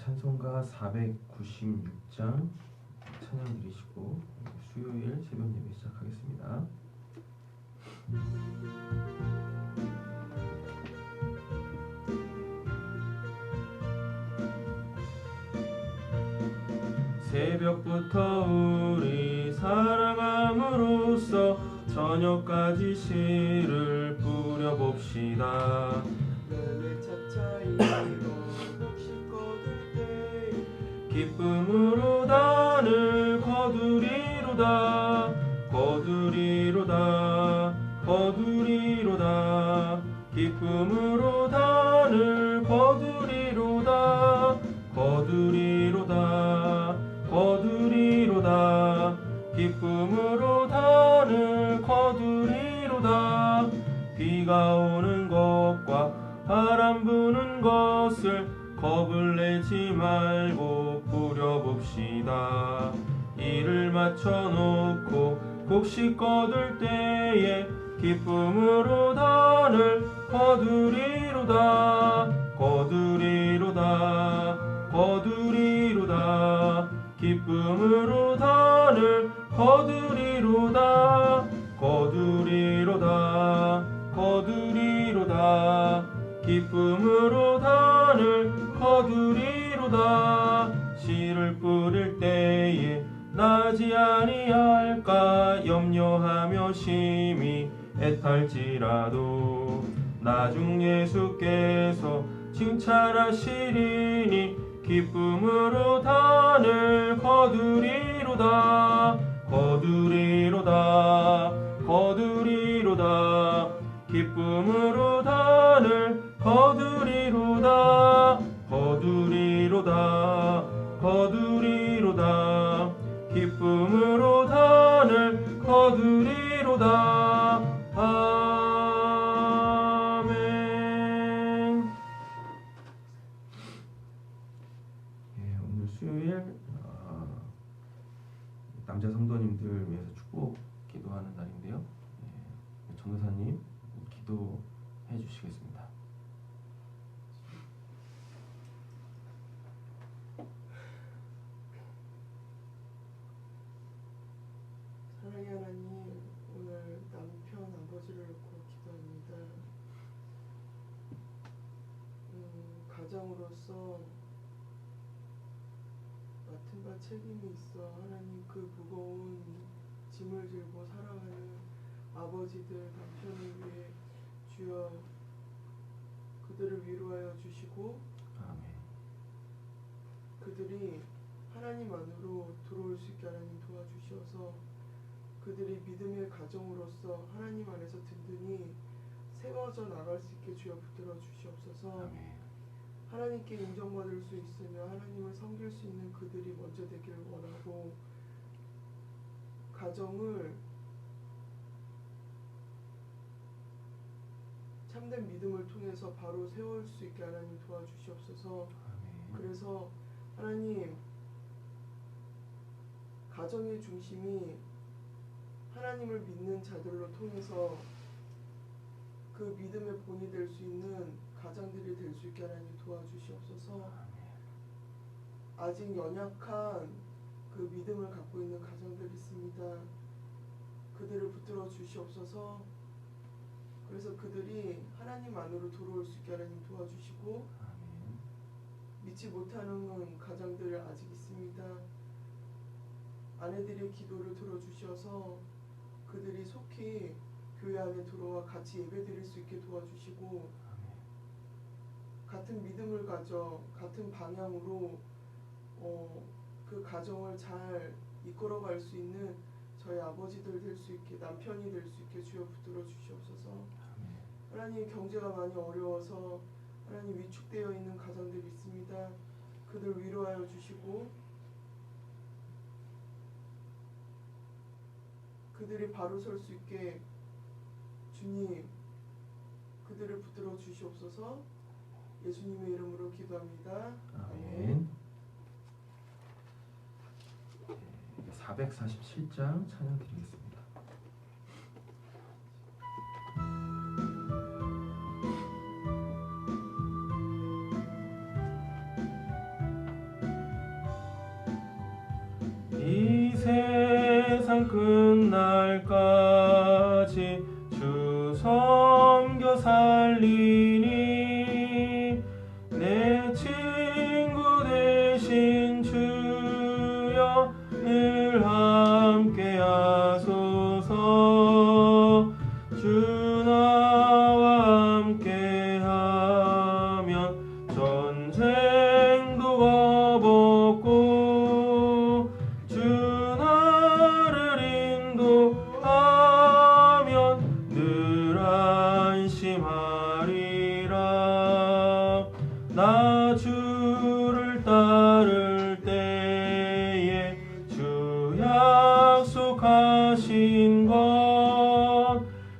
찬송가 496장 찬양 드리시고 수요일 새벽 예배 시작하겠습니다. 새벽부터 우리 사랑함으로써 저녁까지 씨를 뿌려봅시다. 기쁨으로 단을 거두리로다. 거두리로다. 거두리로다. 기쁨으로 단을 거두리로다. 거두리로다. 거두리로다. 기쁨으로 단을 거두리로다. 비가 오는 것과 바람 부는 것을 겁을 내지 말고 뿌려봅시다. 이를 맞춰놓고 곡식 거둘 때에 기쁨으로 단을 거두리로다. 거두리로다. 거두리로다. 기쁨으로 단을 거두리로다. 거두리로다. 거두리로다. 기쁨으로 단을 거두리로다. 씨를 뿌릴 때에 나지 아니할까 염려하며 심히 애탈지라도 나중 예수께서 칭찬하시리니 기쁨으로 단을 거두리로다. 거두리로다. 거두리로다. 기쁨으로 단을 거두리로다. 거두리로다. 거두리로다. 기쁨으로 단을 거두리로다. 아멘. 오늘 수요일 남자 성도님들 위해서 축복 기도하는 날인데요. 전도사님 기도해 주시겠습니다. 사랑의 하나님, 오늘 남편 아버지를 놓고 기도합니다. 가장으로서 맡은 바 책임이 있어 하나님 그 무거운 짐을 들고 살아가는 아버지들 남편을 위해 주여 그들을 위로하여 주시고 아멘. 그들이 하나님 안으로 들어올 수 있게 하나님 도와주셔서 그들이 믿음의 가정으로서 하나님 안에서 든든히 세워져 나갈 수 있게 주여 붙들어 주시옵소서. 아멘. 하나님께 인정받을 수 있으며 하나님을 섬길 수 있는 그들이 먼저 되기를 원하고 가정을 참된 믿음을 통해서 바로 세울 수 있게 하나님 도와주시옵소서. 아멘. 그래서 하나님 가정의 중심이 하나님을 믿는 자들로 통해서 그 믿음의 본이 될 수 있는 가장들이 될 수 있게 하나님 도와주시옵소서. 아직 연약한 그 믿음을 갖고 있는 가정들이 있습니다. 그들을 붙들어 주시옵소서. 그래서 그들이 하나님 안으로 들어올 수 있게 하나님 도와주시고 믿지 못하는 가정들이 아직 있습니다. 아내들의 기도를 들어주셔서 그들이 속히 교회 안에 들어와 같이 예배드릴 수 있게 도와주시고 같은 믿음을 가져 같은 방향으로 그 가정을 잘 이끌어갈 수 있는 저희 아버지들 될 수 있게 남편이 될 수 있게 주여 붙들어 주시옵소서. 하나님 경제가 많이 어려워서 하나님 위축되어 있는 가정들이 있습니다. 그들 위로하여 주시고 그들이 바로 설 수 있게 주님 그들을 붙들어 주시옵소서. 예수님의 이름으로 기도합니다. 아멘. 447장 찬양 드리겠습니다. 세상 끝날까지 주 섬겨 살리니 내 친구 되신 주여 늘 함께 하소서. 주 나와 함께 하면 전쟁도 겁없고 주 나를 인도하면 늘 안심하리라. 나 주를 따를 때에 주 약속하신 것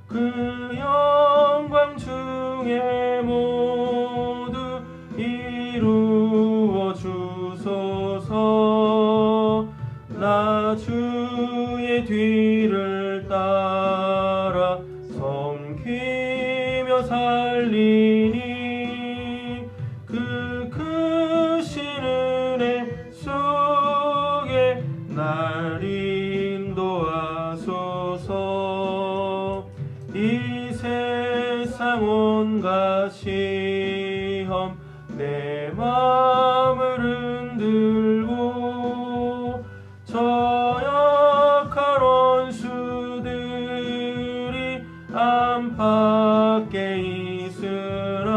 그 영광 중에 모두 이루어 주소서. 나 주의 뒤를 따라 섬기며 살리니 그 크신 은혜 속에 날 인도하소서. 이 세상 온갖 시험 내 마음을 흔들고 저 약한 원수들이 안팎에 있으나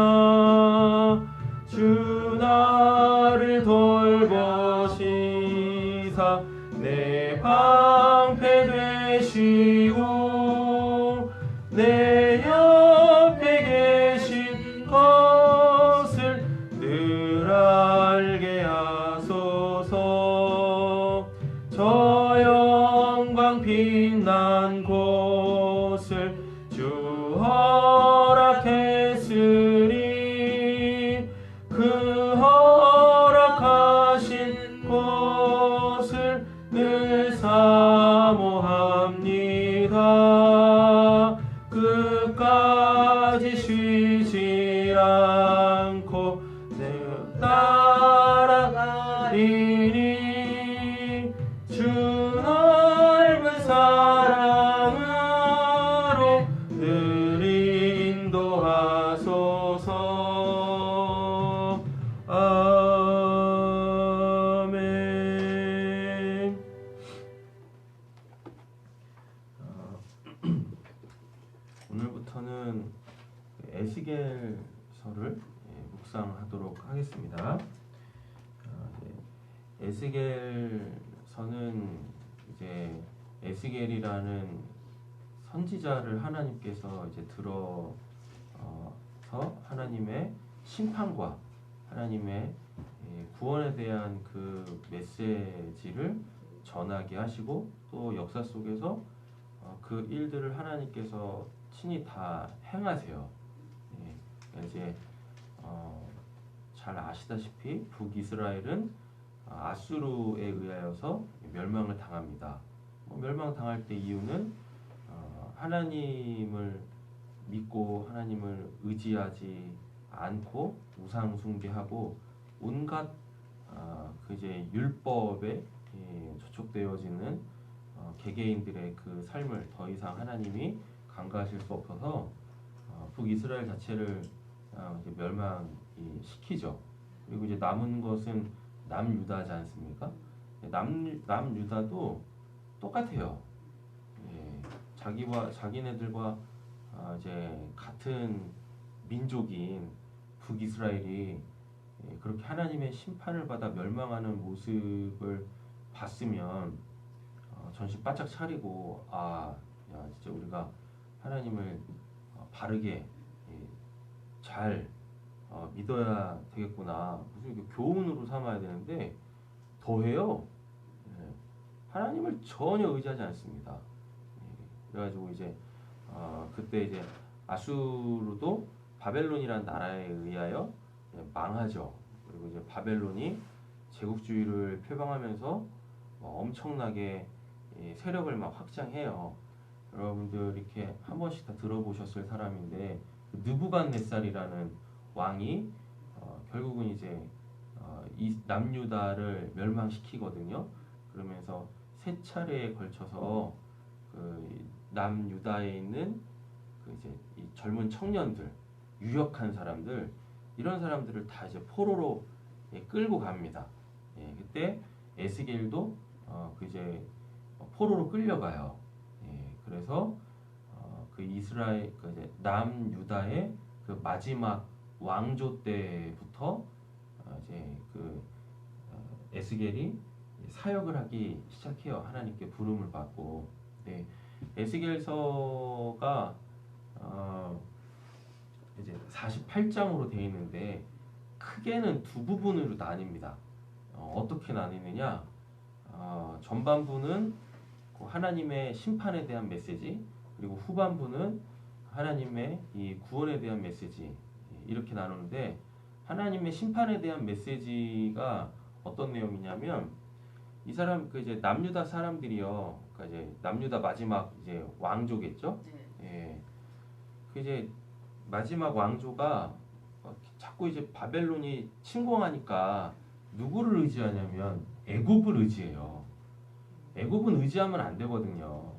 주 나를 돌보시사 내 방패 되시고 내 옆에 계신 것을 늘 알게 하소서. 저 영광 빛난 곳을 주 허락했으니 그 허락하신 곳을 늘 사모합니다. 끝까지 쉬지 않고 내 따라가리니 주 넓은 사랑으로 늘 인도하소서. 아멘. 오늘부터는 에스겔서를 묵상하도록 하겠습니다. 에스겔서는 이제 에스겔이라는 선지자를 하나님께서 이제 들어서 하나님의 심판과 하나님의 구원에 대한 그 메시지를 전하게 하시고 또 역사 속에서 그 일들을 하나님께서 친히 다 행하세요. 이제 잘 아시다시피 북이스라엘은 아수르에 의하여서 멸망을 당합니다. 멸망당할 때 이유는 하나님을 믿고 하나님을 의지하지 않고 우상 숭배하고 온갖 그 이제 율법에 저촉되어지는 개개인들의 그 삶을 더 이상 하나님이 간과하실 수 없어서 북이스라엘 자체를 이제 멸망시키죠. 그리고 이제 남은 것은 남유다지 않습니까? 남유다도 똑같아요. 자기네들과 이제 같은 민족인 북이스라엘이 그렇게 하나님의 심판을 받아 멸망하는 모습을 봤으면 정신 바짝 차리고 야 진짜 우리가 하나님을 바르게 잘 믿어야 되겠구나. 무슨 이렇게 교훈으로 삼아야 되는데 더해요. 하나님을 전혀 의지하지 않습니다. 그래가지고 이제 그때 이제 아수르도 바벨론이라는 나라에 의하여 망하죠. 그리고 이제 바벨론이 제국주의를 표방하면서 엄청나게 세력을 막 확장해요. 여러분들 이렇게 한 번씩 다 들어보셨을 사람인데 느부갓네살이라는 왕이 결국은 이제 이 남유다를 멸망시키거든요. 그러면서 세 차례에 걸쳐서 그 남유다에 있는 그 이제 이 젊은 청년들, 유력한 사람들, 이런 사람들을 다 이제 포로로 끌고 갑니다. 그때 에스겔도 그 이제 포로로 끌려가요. 그래서 그 이스라엘 그 이제 남유다의 그 마지막 왕조 때부터 이제 그 에스겔이 사역을 하기 시작해요. 하나님께 부름을 받고. 네, 에스겔서가 이제 48장으로 되어 있는데 크게는 두 부분으로 나뉩니다. 어떻게 나뉘느냐? 전반부는 그 하나님의 심판에 대한 메시지, 그리고 후반부는 하나님의 이 구원에 대한 메시지, 이렇게 나누는데, 하나님의 심판에 대한 메시지가 어떤 내용이냐면, 이 사람 그 이제 남유다 사람들이요, 그러니까 이제 남유다 마지막 이제 왕조겠죠. 예, 그 이제 마지막 왕조가 자꾸 이제 바벨론이 침공하니까 누구를 의지하냐면 애굽을 의지해요. 애굽은 의지하면 안 되거든요.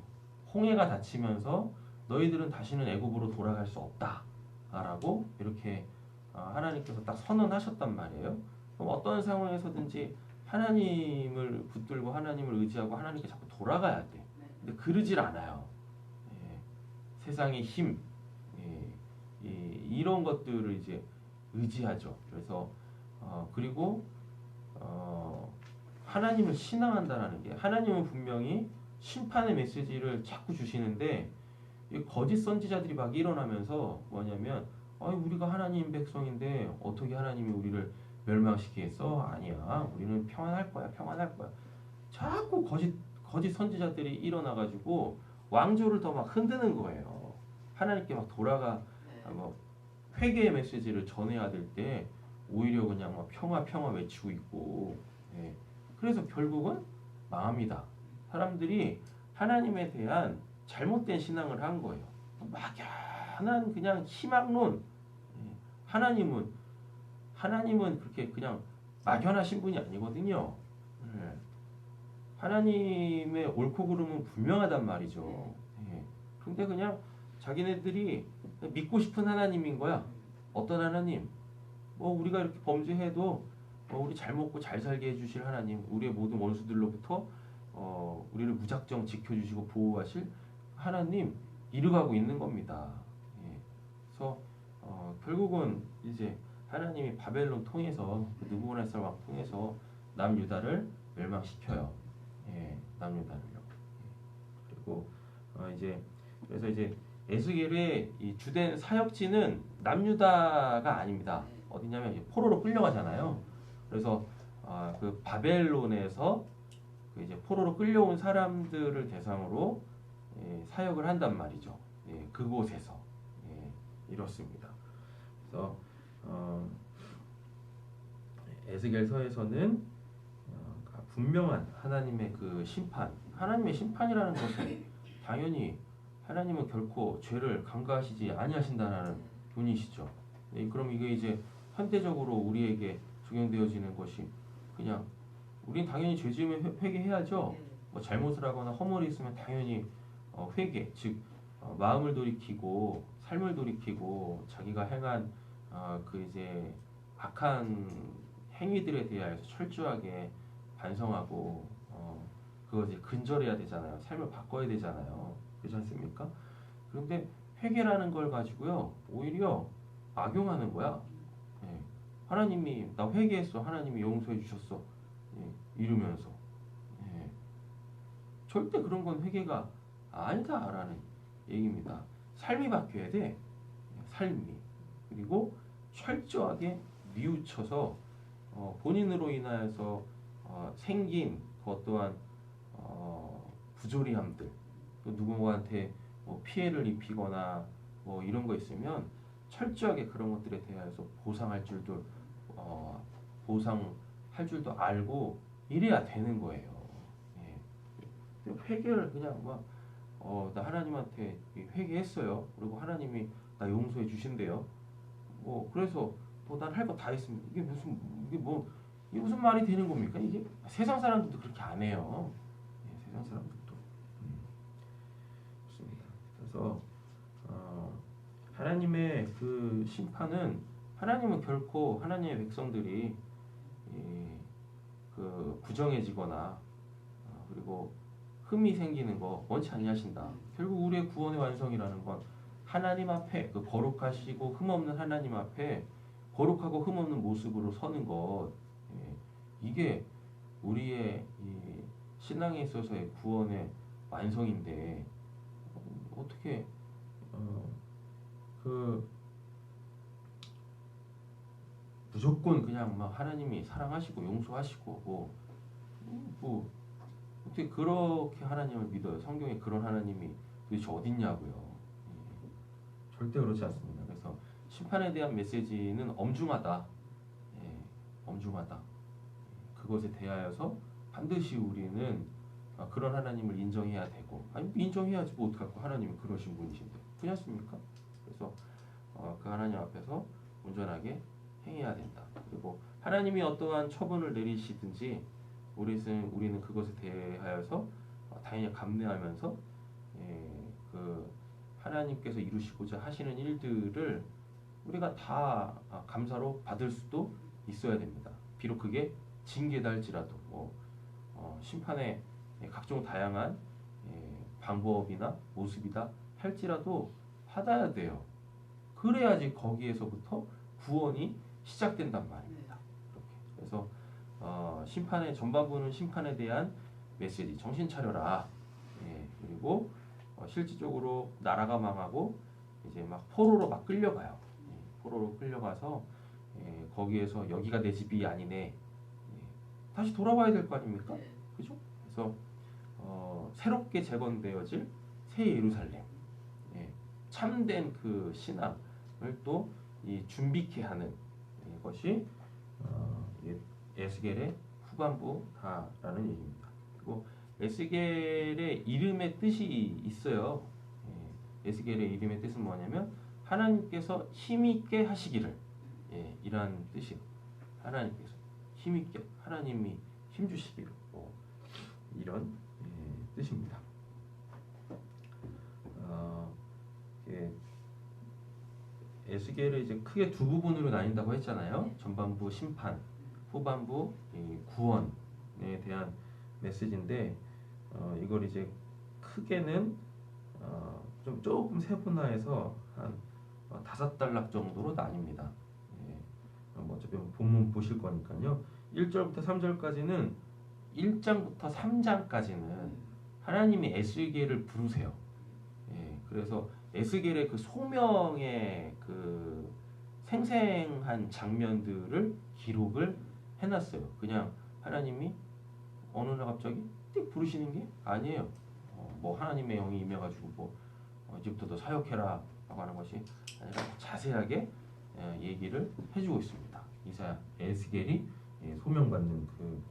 홍해가 닫히면서 너희들은 다시는 애굽으로 돌아갈 수 없다라고 이렇게 하나님께서 딱 선언하셨단 말이에요. 그럼 어떤 상황에서든지 하나님을 붙들고 하나님을 의지하고 하나님께 자꾸 돌아가야 돼. 근데 그러질 않아요. 예, 세상의 힘, 이런 것들을 이제 의지하죠. 그래서 그리고 하나님을 신앙한다라는 게, 하나님은 분명히 심판의 메시지를 자꾸 주시는데 이 거짓 선지자들이 막 일어나면서 뭐냐면 우리가 하나님 백성인데 어떻게 하나님이 우리를 멸망시키겠어? 아니야. 우리는 평안할 거야. 평안할 거야. 자꾸 거짓 선지자들이 일어나가지고 왕조를 더 막 흔드는 거예요. 하나님께 막 뭐 회개의 메시지를 전해야 될 때 오히려 그냥 막 평화 외치고 있고, 예. 그래서 결국은 망합니다. 사람들이 하나님에 대한 잘못된 신앙을 한 거예요. 막연한 그냥 희망론. 예. 하나님은 그렇게 그냥 막연하신 분이 아니거든요. 예. 하나님의 옳고 그름은 분명하단 말이죠. 예. 근데 그냥 자기네들이 믿고 싶은 하나님인 거야. 어떤 하나님? 우리가 이렇게 범죄해도 우리 잘 먹고 잘 살게 해주실 하나님, 우리의 모든 원수들로부터 우리를 무작정 지켜주시고 보호하실 하나님, 이루가고 있는 겁니다. 예. 그래서 결국은 이제 하나님이 바벨론 통해서 그 느부갓네살 왕 통해서 남유다를 멸망시켜요. 예, 남유다를요. 예. 그리고 그래서 이제 에스겔의 이 주된 사역지는 남유다가 아닙니다. 어디냐면 이제 포로로 끌려가잖아요. 그래서 그 바벨론에서 그 이제 포로로 끌려온 사람들을 대상으로 사역을 한단 말이죠. 예, 그곳에서 이렇습니다. 그래서 에스겔서에서는 분명한 하나님의 그 심판, 하나님의 심판이라는 것은 당연히 하나님은 결코 죄를 간과하시지 아니하신다는 분이시죠. 그럼 이게 이제 현대적으로 우리에게 적용되어지는 것이 그냥 우린 당연히 죄 지으면 회개해야죠. 뭐 잘못을 하거나 허물이 있으면 당연히 회개, 즉 마음을 돌이키고 삶을 돌이키고 자기가 행한 그 이제 악한 행위들에 대하여서 철저하게 반성하고 그것을 근절해야 되잖아요. 삶을 바꿔야 되잖아요. 그렇지 않습니까? 그런데 회개라는 걸 가지고요, 오히려 악용하는 거야. 예. 하나님이 나 회개했어. 하나님이 용서해 주셨어. 예. 이러면서 절대 그런 건 회개가 아니다라는 얘기입니다. 삶이 바뀌어야 돼. 삶이. 그리고 철저하게 뉘우쳐서 본인으로 인하여서 생긴 그 어떠한 부조리함들, 또 누군가한테 뭐 피해를 입히거나 뭐 이런 거 있으면 철저하게 그런 것들에 대해서 보상할 줄도 알고 이래야 되는 거예요. 예. 회개를 그냥 나 하나님한테 회개했어요. 그리고 하나님이 나 용서해 주신대요. 그래서 난 할 거 다 했습니다. 이게 무슨 말이 되는 겁니까? 이게 세상 사람들도 그렇게 안 해요. 예, 그냥 사람들도. 좋습니다. 그래서 하나님의 그 심판은 하나님은 결코 하나님의 백성들이 그 부정해지거나 그리고 흠이 생기는 거 원치 아니하신다. 결국 우리의 구원의 완성이라는 건 하나님 앞에 그 거룩하시고 흠없는 하나님 앞에 거룩하고 흠없는 모습으로 서는 것 이게 우리의 이 신앙에 있어서의 구원의 완성인데 어떻게 그 무조건 그냥 막 하나님이 사랑하시고 용서하시고 뭐 어떻게 그렇게 하나님을 믿어요? 성경에 그런 하나님이 도대체 어딨냐고요. 절대 그렇지 않습니다. 그래서 심판에 대한 메시지는 엄중하다. 엄중하다. 그것에 대하여서 반드시 우리는 그런 하나님을 인정해야 되고 아니 인정해야지 뭐 어떡할 거 하나님이 그러신 분이신데 그렇지 않습니까? 그래서 그 하나님 앞에서 온전하게 행해야 된다. 그리고 하나님이 어떠한 처분을 내리시든지 우리는 그것에 대하여서 당연히 감내하면서 그 하나님께서 이루시고자 하시는 일들을 우리가 다 감사로 받을 수도 있어야 됩니다. 비록 그게 징계다 할지라도 심판의 각종 다양한 방법이나 모습이다 할지라도 받아야 돼요. 그래야지 거기에서부터 구원이 시작된단 말입니다. 그렇게. 그래서 심판의 전반부는 심판에 대한 메시지, 정신 차려라. 그리고 실질적으로 나라가 망하고 이제 막 포로로 막 끌려가요. 포로로 끌려가서 거기에서 여기가 내 집이 아니네. 다시 돌아와야 될 거 아닙니까? 그죠? 그래서 새롭게 재건되어질 새 예루살렘, 참된 그 신앙을 또 준비케 하는 것이 에스겔의 후반부다라는 얘기입니다. 그리고 에스겔의 이름의 뜻이 있어요. 에스겔의 이름의 뜻은 뭐냐면 하나님께서 힘있게 하시기를 이란 뜻이에요. 하나님께서 힘있게 하나님이 힘주시기를 이런 뜻입니다. 에스겔을 이제 크게 두 부분으로 나뉜다고 했잖아요. 전반부 심판, 후반부 구원에 대한 메시지인데 이걸 이제 크게는 조금 세분화해서 한 5단락 정도로 나뉩니다. 어차피 본문 보실 거니까요. 1절부터 3절까지는 1장부터 3장까지는 하나님이 에스겔을 부르세요. 그래서 에스겔의 그 소명의 그 생생한 장면들을 기록을 해놨어요. 그냥 하나님이 어느 날 갑자기 띡 부르시는 게 아니에요. 뭐 하나님의 영이 임해가지고 뭐 이제부터 너 사역해라 라고 하는 것이 아니라 자세하게 얘기를 해주고 있습니다. 에스겔이 소명받는 그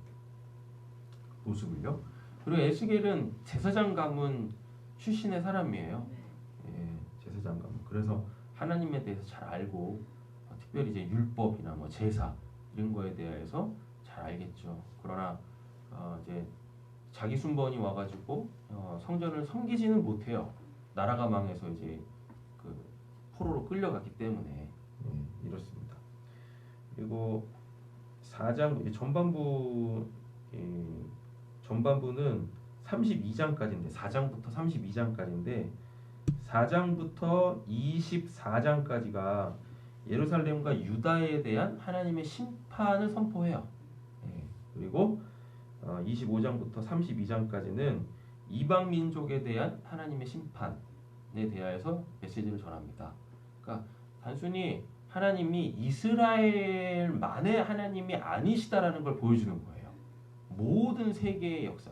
모습을요. 그리고 에스겔은 제사장 가문 출신의 사람이에요. 제사장 가문. 그래서 하나님에 대해서 잘 알고 특별히 이제 율법이나 뭐 제사 이런 거에 대해서 잘 알겠죠. 그러나 이제 자기 순번이 와가지고 성전을 섬기지는 못해요. 나라가 망해서 이제 그 포로로 끌려갔기 때문에 이렇습니다. 그리고 4장 전반부는 32장까지인데 4장부터 32장까지인데 4장부터 24장까지가 예루살렘과 유다에 대한 하나님의 심판을 선포해요. 그리고 25장부터 32장까지는 이방 민족에 대한 하나님의 심판에 대하여서 메시지를 전합니다. 그러니까 단순히 하나님이 이스라엘만의 하나님이 아니시다라는 걸 보여주는 거예요. 모든 세계의 역사,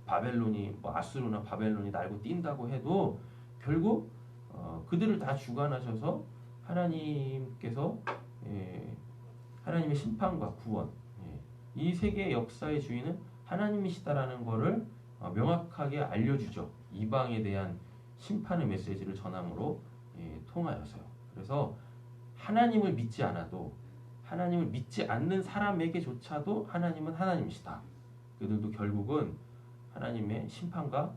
바벨론이 아수르나 바벨론이 날고 뛴다고 해도 결국 그들을 다 주관하셔서 하나님께서 하나님의 심판과 구원, 이 세계의 역사의 주인은 하나님이시다라는 것을 명확하게 알려주죠. 이방에 대한 심판의 메시지를 전함으로 통하여서요. 그래서 하나님을 믿지 않아도 하나님을 믿지 않는 사람에게조차도 하나님은 하나님이시다. 그들도 결국은 하나님의 심판과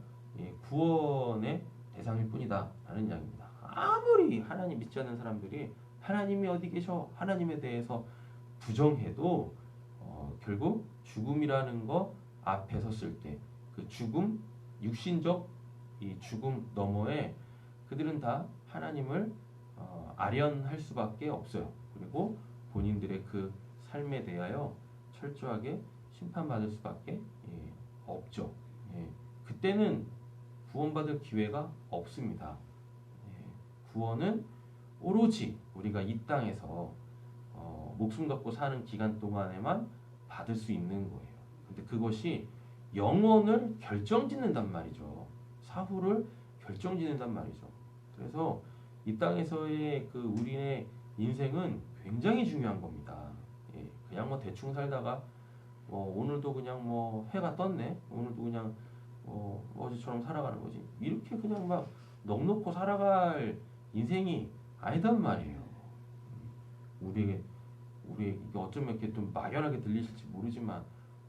구원의 대상일 뿐이다 라는 이야기입니다. 아무리 하나님 믿지 않는 사람들이 하나님이 어디 계셔? 하나님에 대해서 부정해도 결국 죽음이라는 거 앞에 섰을 때 그 죽음, 육신적 이 죽음 너머에 그들은 다 하나님을 아련할 수밖에 없어요. 그리고 본인들의 그 삶에 대하여 철저하게 심판받을 수밖에 없죠. 그때는 구원받을 기회가 없습니다. 구원은 오로지 우리가 이 땅에서 목숨 갖고 사는 기간 동안에만 받을 수 있는 거예요. 근데 그것이 영혼을 결정짓는단 말이죠. 사후를 결정짓는단 말이죠. 그래서 이 땅에서의 그 우리의 인생은 굉장히 중요한 겁니다. 그냥 뭐 대충 살다가 오늘도 그냥 뭐 해가 떴네. 오늘도 그냥 어제처럼 살아가는 거지. 이렇게 그냥 막 넋놓고 살아갈 인생이 아니단 말이에요. 우리에게 이게 어쩌면 이렇게 좀 막연하게 들리실지 모르지만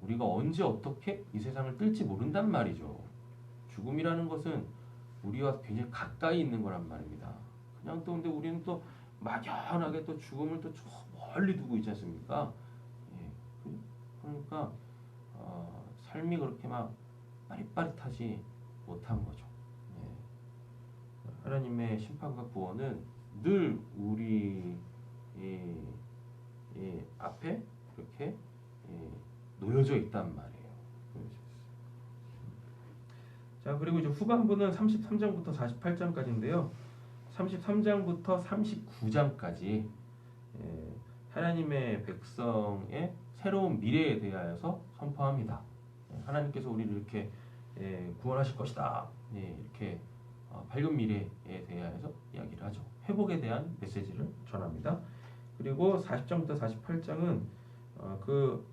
우리가 언제 어떻게 이 세상을 뜰지 모른단 말이죠. 죽음이라는 것은 우리와 굉장히 가까이 있는 거란 말입니다. 그냥 또 근데 우리는 또 막연하게 또 죽음을 또 저 멀리 두고 있지 않습니까? 그러니까 삶이 그렇게 막 빠릿빠릿하지 못한 거죠. 하나님의 심판과 구원은 늘 우리 앞에 이렇게 놓여져 있단 말이에요. 자, 그리고 이제 후반부는 33장부터 48장까지인데요. 33장부터 39장까지 하나님의 백성의 새로운 미래에 대하여서 선포합니다. 하나님께서 우리를 이렇게 구원하실 것이다. 이렇게 밝은 미래에 대하여서 이야기를 하죠. 회복에 대한 메시지를 전합니다. 그리고 40장부터 48장은 그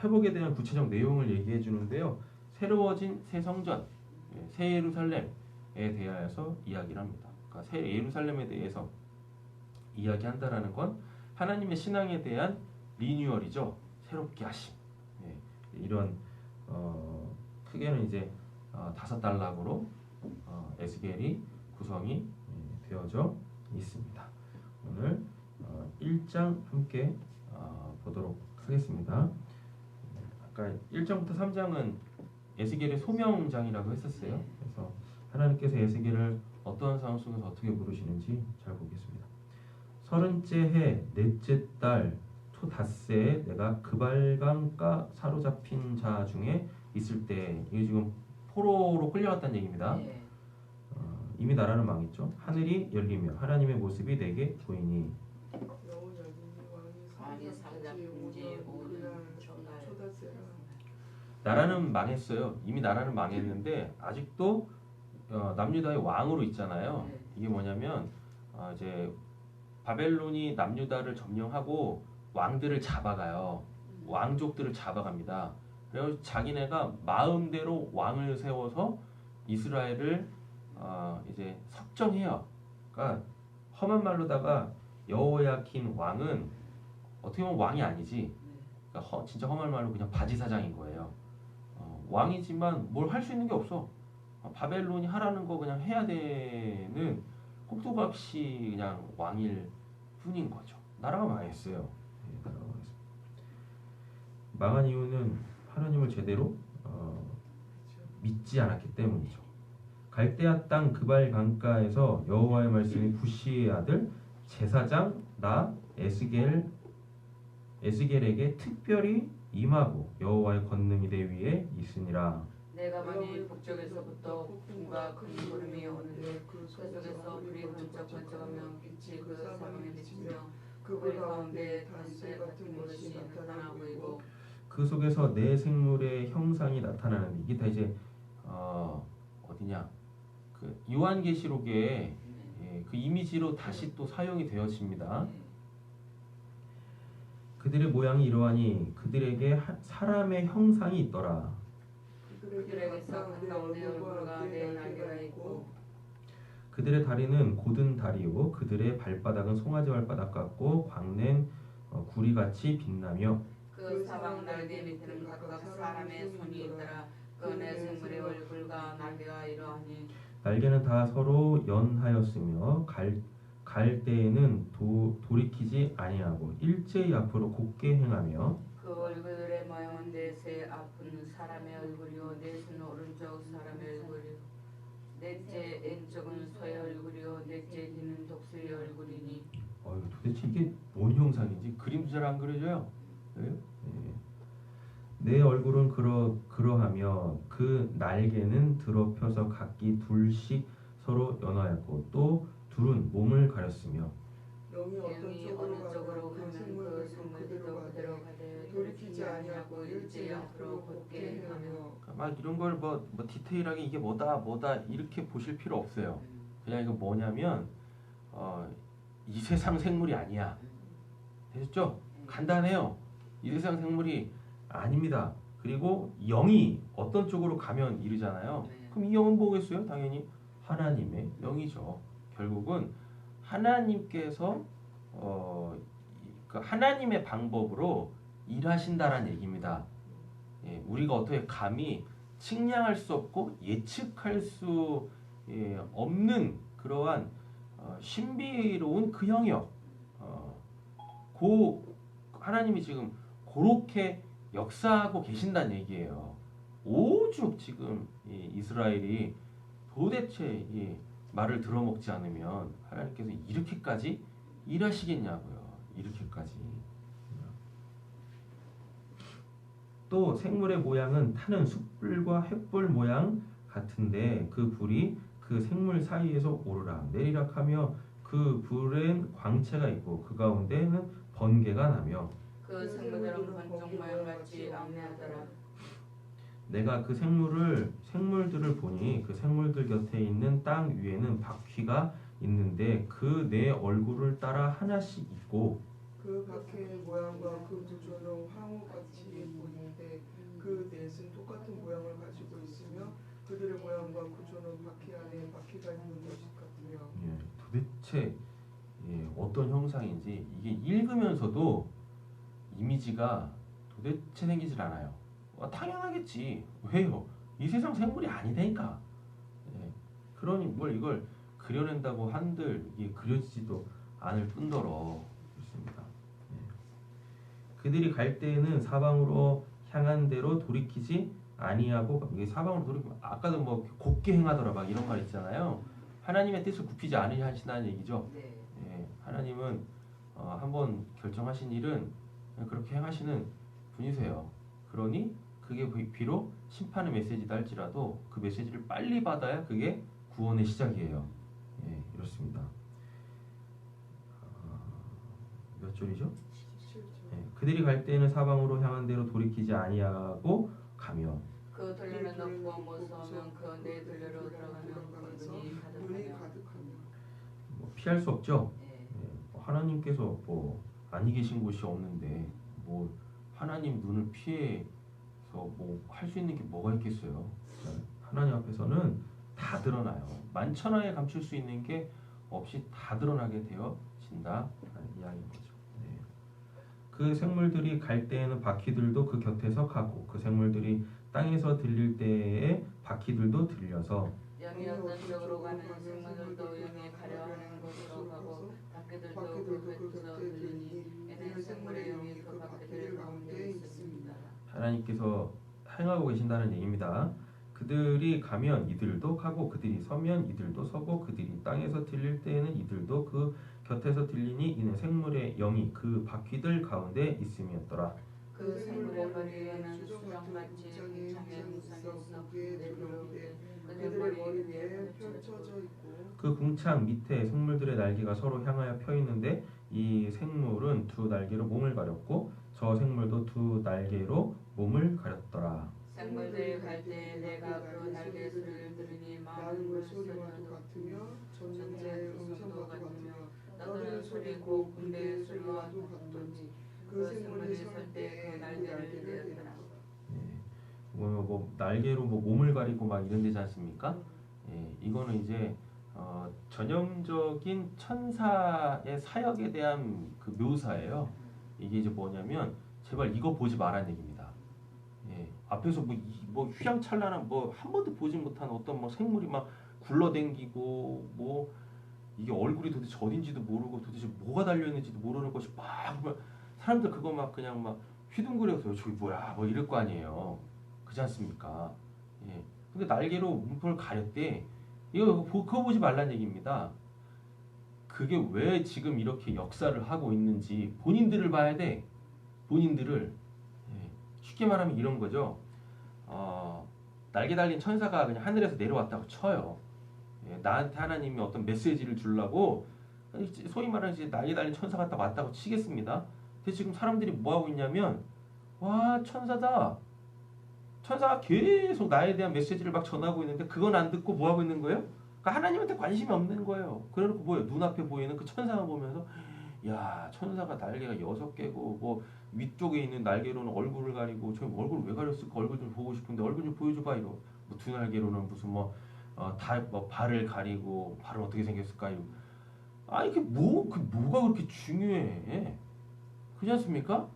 회복에 대한 구체적 내용을 얘기해 주는데요. 새로워진 새 성전, 새 예루살렘에 대하여서 이야기를 합니다. 그러니까 새 예루살렘에 대해서 이야기한다라는 건 하나님의 신앙에 대한 리뉴얼이죠. 새롭게 하심. 이런 크게는 이제 5단락으로 에스겔이 구성이 되어져 있습니다. 오늘 1장 함께 보도록 하겠습니다. 아까 1장부터 3장은 에스겔의 소명장이라고 했었어요. 그래서 하나님께서 에스겔을 어떤 상황 속에서 어떻게 부르시는지 잘 보겠습니다. 30째 해 넷째 달 초닷새에 내가 그발강가 사로잡힌 자 중에 있을 때, 이게 지금 포로로 끌려갔다는 얘기입니다. 이미 나라는 망했죠. 하늘이 열리며 하나님의 모습이 내게 보이니 나라는 망했어요. 이미 나라는 망했는데 아직도 남유다의 왕으로 있잖아요. 이게 뭐냐면 이제 바벨론이 남유다를 점령하고 왕들을 잡아가요. 왕족들을 잡아갑니다. 그래서 자기네가 마음대로 왕을 세워서 이스라엘을 이제 섭정해요. 그러니까 험한 말로다가 여호야킨 왕은 어떻게 보면 왕이 아니지. 그러니까 진짜 험한 말로 그냥 바지사장인 거예요. 왕이지만 뭘 할 수 있는 게 없어. 바벨론이 하라는 거 그냥 해야 되는 꼭두각시 그냥 왕일 뿐인 거죠. 나라가 망했어요. 나라가 망했습니다. 망한 이유는 하나님을 제대로 믿지 않았기 때문이죠. 갈대아 땅 그발 강가에서 여호와의 말씀이 부시의 아들 제사장 나 에스겔에게 특별히 임하고 여호와의 권능이 내 위에 있으니라. 내가 만일 북쪽에서부터 폭풍과 큰 구름이 오는데 그 속에서 불이 번쩍번쩍하며 빛이 그 사방에 비치며 그 불 가운데 단수 같은 것이 나타나 보이고 그 속에서 내 생물의 형상이 나타나는, 이게 다 이제 어디냐, 그 요한계시록에 그 이미지로 다시 또 사용이 되어집니다. 그들의 모양이 이러하니 그들에게 사람의 형상이 있더라. 그들에게서 한가운데 얼굴과 네 날개가 있고 그들의 다리는 곧은 다리요 그들의 발바닥은 송아지 발바닥 같고 광낸 구리같이 빛나며 그 사방 날개 밑에는 각각 사람의 손이 있더라. 그 내 생물의 얼굴과 날개가 이러하니 날개는 다 서로 연하였으며 갈 때에는 돌이키지 아니하고 일제히 앞으로 곧게 행하며 그 얼굴의 모양은 넷의 앞은 사람의 얼굴이요 넷은 오른쪽 사람의 얼굴이요 넷째 왼쪽은 소의 얼굴이요 넷째 뒤는 독수리의 얼굴이니 도대체 이게 뭔 형상인지 그림도 잘 안 그려져요. 네? 내 얼굴은 그러하며 그 날개는 드러펴서 각기 둘씩 서로 연하였고 또 둘은 몸을 가렸으며 영이 영이 어느 쪽으로 가면 그 생물도 그대로 가되 돌이키지 아니하고 일제히 앞으로 곧게 행하며 막 이런 걸 뭐 디테일하게 이게 뭐다 이렇게 보실 필요 없어요. 그냥 이거 뭐냐면 이 세상 생물이 아니야. 되셨죠? 간단해요. 이 세상 생물이 아닙니다. 그리고 영이 어떤 쪽으로 가면 이르잖아요. 그럼 이 영은 뭐겠어요? 당연히 하나님의 영이죠. 결국은 하나님께서 그 하나님의 방법으로 일하신다라는 얘기입니다. 우리가 어떻게 감히 측량할 수 없고 예측할 수 없는 그러한 신비로운 그 영역, 하나님이 지금 그렇게 역사하고 계신다는 얘기예요. 오죽 지금 이스라엘이 도대체 말을 들어먹지 않으면 하나님께서 이렇게까지 일하시겠냐고요. 이렇게까지. 또 생물의 모양은 타는 숯불과 횃불 모양 같은데 그 불이 그 생물 사이에서 오르락 내리락 하며 그 불엔 광채가 있고 그 가운데는 번개가 나며 그 생물들은 번쩍 모양같이 악내하더라. 내가 그 생물들을 보니 그 생물들 곁에 있는 땅 위에는 바퀴가 있는데 그 네 얼굴을 따라 하나씩 있고 그 바퀴의 모양과 그 구조는 황후같이 보이는데 그 넷은 똑같은 모양을 가지고 있으며 그들의 모양과 구조는 바퀴 안에 바퀴가 있는 것이 같으며 도대체 어떤 형상인지 이게 읽으면서도 이미지가 도대체 생기질 않아요. 당연하겠지. 왜요? 이 세상 생물이 아니다니까. 그러니 뭘 이걸 그려낸다고 한들 이게 그려지지도 않을 뿐더러 그렇습니다. 그들이 갈 때에는 사방으로 향한 대로 돌이키지 아니하고 이게 사방으로 돌이키면 아까도 뭐 곧게 행하더라 막 이런 말 있잖아요. 하나님의 뜻을 굽히지 않으신다는 얘기죠. 하나님은 한번 결정하신 일은 그렇게 행하시는 분이세요. 그러니 그게 비록 심판의 메시지다 할지라도 그 메시지를 빨리 받아야 그게 구원의 시작이에요. 이렇습니다. 몇 절이죠? 그들이 갈 때는 사방으로 향한 대로 돌이키지 아니하고 가며 그 들려는 높고 무서우면 그 내 들려로 들어가면 그 눈이 가득하며 피할 수 없죠. 하나님께서 뭐 아니 계신 곳이 없는데 뭐 하나님 눈을 피해서 뭐 할 수 있는 게 뭐가 있겠어요. 하나님 앞에서는 다 드러나요. 만천하에 감출 수 있는 게 없이 다 드러나게 되어진다 라는 이야기인 거죠. 그 생물들이 갈 때에는 바퀴들도 그 곁에서 가고 그 생물들이 땅에서 들릴 때에 바퀴들도 들려서 영이 어떤 쪽으로 가는 생물들도 영에 가려하는 곳으로 가고 바퀴들도 그 곁에서 들리니 이는 생물의 영이 그 바퀴들 가운데 있습니다. 하나님께서 행하고 계신다는 얘기입니다. 그들이 가면 이들도 가고 그들이 서면 이들도 서고 그들이 땅에서 들릴 때에는 이들도 그 곁에서 들리니 이는 생물의 영이 그 바퀴들 가운데 있음이었더라. 그 생물의 머리에는 수정같이 창에 궁창이 있어 내려오되 그들의 머리 위에 펼쳐져 있고 그 궁창 밑에 생물들의 날개가 서로 향하여 펴 있는데 이 생물은 두 날개로 몸을 가렸고 저 생물도 두 날개로 몸을 가렸더라. 생물들이 갈 때 내가 그 날개 소리를 들으니 많은 물소리와도 같으며 전쟁의 음성도 같으며 떠드는 소리 곧 군대의 소리와도 같더니 그 생물이 설 때 그 날개를 내었더라. 뭐 날개로 뭐 몸을 가리고 막 이런 데지 않습니까? 이거는 이제 전형적인 천사의 사역에 대한 그 묘사예요. 이게 이제 뭐냐면 제발 이거 보지 말라는 얘기입니다. 앞에서 뭐 휘황찬란한 뭐 한 번도 보지 못한 어떤 뭐 생물이 막 굴러댕기고 뭐 이게 얼굴이 도대체 어딘지도 모르고 도대체 뭐가 달려있는지도 모르는 것이 막 사람들 그거 막 그냥 막 휘둥그려서 저기 뭐야 뭐 이럴 거 아니에요. 그렇지 않습니까? 예. 근데 날개로 문포를 가렸대. 이거 그거 보지 말란 얘기입니다. 그게 왜 지금 이렇게 역사를 하고 있는지 본인들을 봐야 돼. 본인들을. 예. 쉽게 말하면 이런 거죠. 날개 달린 천사가 그냥 하늘에서 내려왔다고 쳐요. 예. 나한테 하나님이 어떤 메시지를 주려고 소위 말하는 이제 날개 달린 천사가 딱 왔다고 치겠습니다. 근데 지금 사람들이 뭐 하고 있냐면 와 천사다. 천사가 계속 나에 대한 메시지를 막 전하고 있는데 그건 안 듣고 뭐 하고 있는 거예요? 그러니까 하나님한테 관심이 없는 거예요. 그래놓고 뭐예요? 눈앞에 보이는 그 천사만 보면서 야 천사가 날개가 6개고 뭐 위쪽에 있는 날개로는 얼굴을 가리고 저 얼굴 왜 가렸을까? 얼굴 좀 보고 싶은데 얼굴 좀 보여줘봐 이러. 뭐 두 날개로는 무슨 뭐 발을 가리고 발은 어떻게 생겼을까 이러. 아 이게 뭐가 그렇게 중요해? 그렇지 않습니까?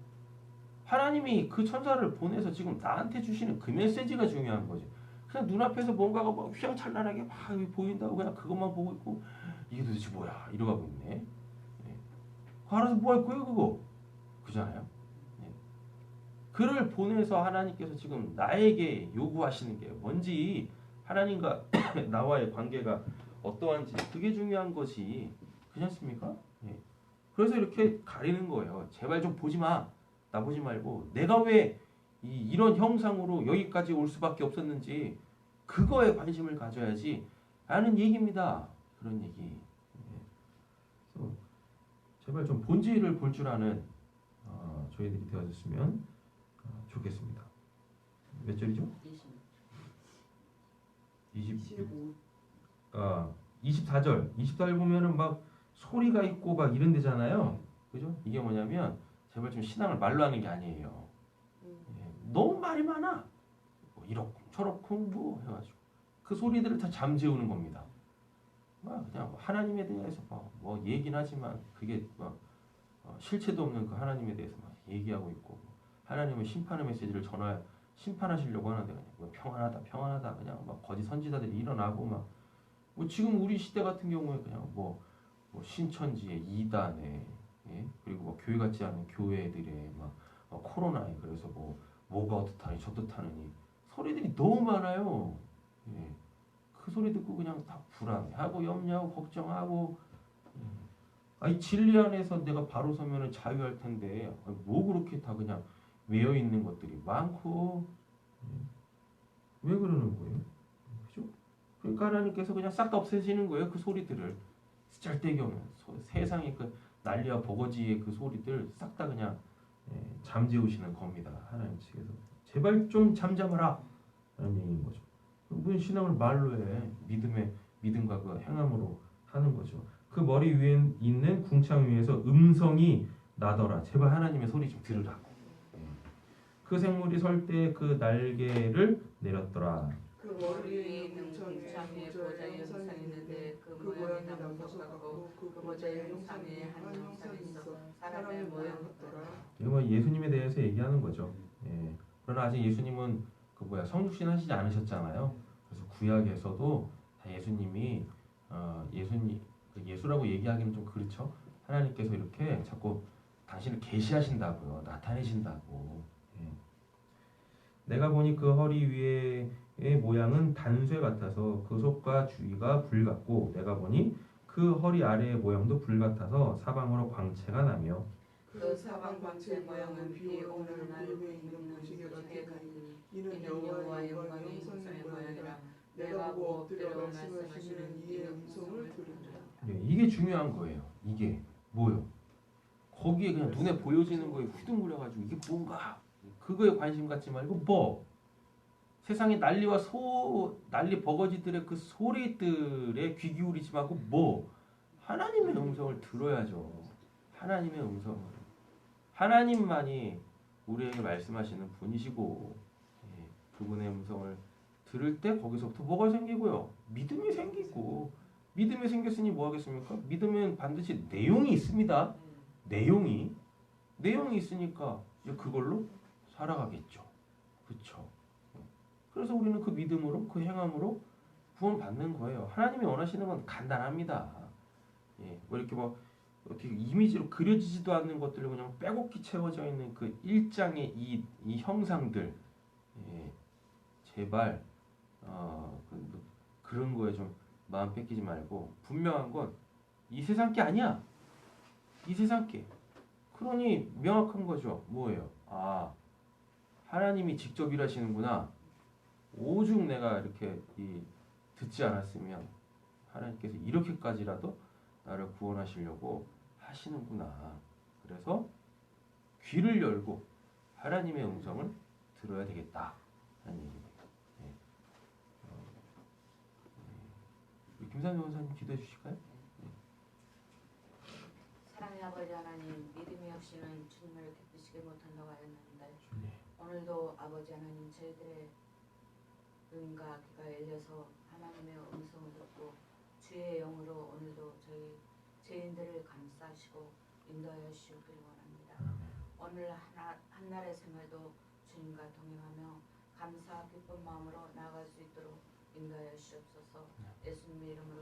하나님이 그 천사를 보내서 지금 나한테 주시는 그 메시지가 중요한 거지. 그냥 눈앞에서 뭔가가 막 휘황찬란하게 막 보인다고 그냥 그것만 보고 있고 이게 도대체 뭐야 이러고 있네. 예. 알아서 뭐 할 거예요 그거? 그잖아요. 예. 그를 보내서 하나님께서 지금 나에게 요구하시는 게 뭔지 하나님과 나와의 관계가 어떠한지 그게 중요한 것이 그렇지 않습니까? 예. 그래서 이렇게 가리는 거예요. 제발 좀 보지 마. 나 보지 말고 내가 왜 이런 형상으로 여기까지 올 수밖에 없었는지 그거에 관심을 가져야지 라는 얘기입니다. 그런 얘기. 그래서 제발 좀 본질을 볼 줄 아는 저희들이 되어줬으면 좋겠습니다. 몇 절이죠? 25. 24절. 24절 보면은 막 소리가 있고 막 이런 데잖아요. 그죠? 이게 뭐냐면 제발 좀 신앙을 말로 하는 게 아니에요. 예, 너무 말이 많아. 뭐 이렇쿵 저렇쿵 뭐 해가지고 그 소리들을 다 잠재우는 겁니다. 그냥 하나님에 대해서 뭐 얘기는 하지만 그게 실체도 없는 그 하나님에 대해서 막 얘기하고 있고 하나님은 심판의 메시지를 심판하시려고 하는데 그냥 뭐 평안하다 그냥 막 거짓 선지자들이 일어나고 뭐 지금 우리 시대 같은 경우에 그냥 뭐 신천지에 이단에 예? 그리고 뭐 교회 같지 않은 교회들의 코로나에 그래서 뭐가 어떻다니 저떻다느니 소리들이 너무 많아요. 예. 그 소리 듣고 그냥 다 불안해하고 염려하고 걱정하고 아니 진리 안에서 내가 바로 서면은 자유할 텐데 뭐 그렇게 다 그냥 외여 있는 것들이 많고 왜 그러는 거예요? 그죠? 그러니까 하나님께서 그냥 싹 다 없애시는 거예요. 그 소리들을 쓸데기 없는 세상의 그 난리와 버거지의 그 소리들 싹 다 그냥 잠재우시는 겁니다. 하나님 측에서 제발 좀 잠잠하라 라는 얘기인 거죠. 우리는 신앙을 말로 해. 믿음과 그 행함으로 하는 거죠. 그 머리 위에 있는 궁창 위에서 음성이 나더라. 제발 하나님의 소리 좀 들으라고. 그 생물이 설 때 그 날개를 내렸더라. 그 머리 위에 있는 궁창 위에 보좌의 형상이 있는데 그 모양이 나무석 같고 그 보좌의 형상에 한 형상이 있어 사람의 모양 같더라. 이거 예수님에 대해서 얘기하는 거죠. 예. 그러나 아직 예수님은 성육신 하시지 않으셨잖아요. 그래서 구약에서도 다 예수님이 예수라고 얘기하기는 좀 그렇죠. 하나님께서 이렇게 자꾸 당신을 계시하신다고요. 나타내신다고. 예. 내가 보니 그 허리 위의 모양은 단쇠 같아서 그 속과 주위가 불 같고 내가 보니 그 허리 아래의 모양도 불 같아서 사방으로 광채가 나며 그 사방 광채 모양은 비 오는 날 구름에 있는 무지개 같으니 이는 여호와의 영광의 형상의 모양이라 내가 보고 엎드려 말씀하시는 이의 음성을 들으리라. 네, 이게 중요한 거예요. 이게 뭐요? 거기에 그냥 눈에 보여지는 거에 휘둥그려가지고 이게 뭔가 그거에 관심 갖지 말고 세상의 난리 버거지들의 그 소리들에 귀 기울이지 말고 하나님의 음성을 들어야죠. 하나님의 음성을. 하나님만이 우리에게 말씀하시는 분이시고 그분의 음성을 들을 때 거기서부터 뭐가 생기고요? 믿음이 생기고 믿음이 생겼으니 뭐 하겠습니까? 믿으면 반드시 내용이 있습니다. 내용이 있으니까 이제 그걸로 살아가겠죠. 그렇죠. 그래서 우리는 그 믿음으로 그 행함으로 구원 받는 거예요. 하나님이 원하시는 건 간단합니다. 예, 뭐 이렇게 뭐 어떻게 이미지로 그려지지도 않는 것들을 그냥 빼곡히 채워져 있는 그 일장의 이 형상들, 예, 제발 그런 거에 좀 마음 뺏기지 말고 분명한 건 이 세상 게 아니야. 이 세상 게. 그러니 명확한 거죠. 뭐예요? 아, 하나님이 직접 일하시는구나. 오죽 내가 이렇게 듣지 않았으면 하나님께서 이렇게까지라도 나를 구원하시려고 하시는구나. 그래서 귀를 열고 하나님의 음성을 들어야 되겠다 하는 얘기입니다. 네. 우리 김상현 원사님 기도해 주실까요? 사랑의 아버지 하나님, 믿음이 없이는 주님을 기쁘시게 못한다고 하였는데 오늘도 아버지 하나님 저희들의 눈과 귀가 열려서 하나님의 음성을 듣고 주의 영으로 오늘도 저희 죄인들을 감싸시고 인도하여 주시길 원합니다. 오늘 한날의 생활도 주님과 동행하며 감사 기쁜 마음으로 나아갈 수 있도록 인도하여 주시옵소서. 예수님의 이름으로